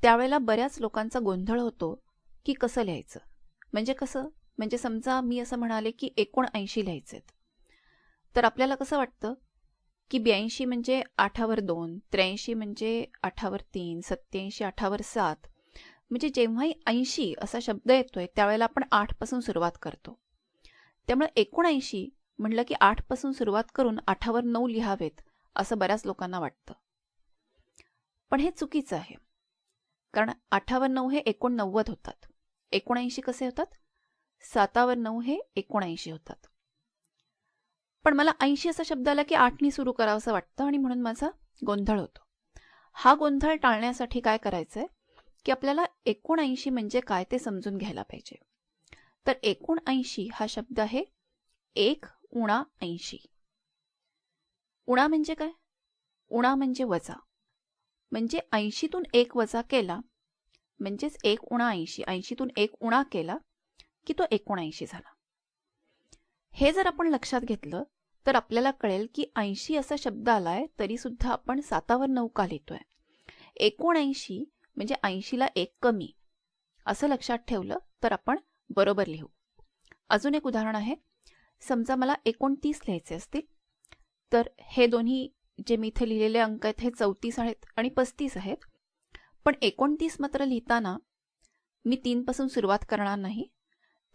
त्यावेळेला बऱ्याच लोकांचा गोंधळ होतो की कसं लिहायचं. म्हणजे कसं, म्हणजे समजा मी असं म्हणाले की 79 लिहायचेत, तर आपल्याला कसं वाटतं की 82 म्हणजे 8वर 2, 83 म्हणजे 8वर 3, 87 8वर 7. म्हणजे जेव्हाही 80 असा शब्द येतोय त्यावेळेला आपण 8 पासून सुरुवात करतो. त्यामुळे 79 म्हटलं की 8 पासून सुरुवात करून 8वर 9 लिहावेत असं बऱ्याच लोकांना वाटतं. पण हे चुकीचं आहे. कारण 8वर 9 हे 89 होतात. 79 कसे होतात? 7वर 9 हे 79 होतात. पण मला 80 असा शब्द आला की 8नी सुरू करावंसं वाटतं आणि म्हणून माझा गोंधळ होतो. हा गोंधळ टाळण्यासाठी काय करायचंय की आपल्याला 79 म्हणजे काय ते समजून घ्यायला पाहिजे. तर 79 हा शब्द आहे 1 उणा 80. उणा म्हणजे काय? उणा म्हणजे वजा. म्हणजे 80तून 1 वजा केला म्हणजेच 1 उणा 80. 80तून 1 उणा केला की तो 79 झाला. हे जर आपण लक्षात घेतलं तर आपल्याला कळेल की 80 असा शब्द आलाय तरी सुद्धा आपण 7वर 9 का लिहितोय. 79 म्हणजे 80ला 1 कमी असं लक्षात ठेवलं तर आपण बरोबर लिहू. अजून एक उदाहरण आहे. समजा मला 29 लिहायचे असतील तर हे दोन्ही जे मी इथे लिहिलेले अंक आहेत हे 34 आहेत आणि 35 आहेत. पण 29 मात्र लिहिताना मी 3 पासून सुरुवात करणार नाही,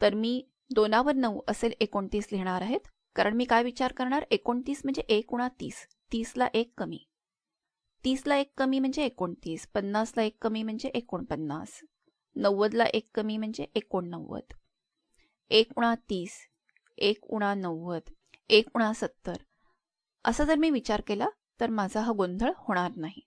तर मी 2वर 9 असेल 29 लिहिणार आहेत. कारण मी काय विचार करणार, 29 म्हणजे 1 उणा 30, 30ला 1 कमी, 30ला 1 कमी म्हणजे 29, 50ला 1 कमी म्हणजे 49, 90ला 1 कमी म्हणजे 89, 1 उणा 30, 1 उणा 90, 1 उणा 70 असा जर मी विचार केला तर माझा हा गोंधळ होणार नाही.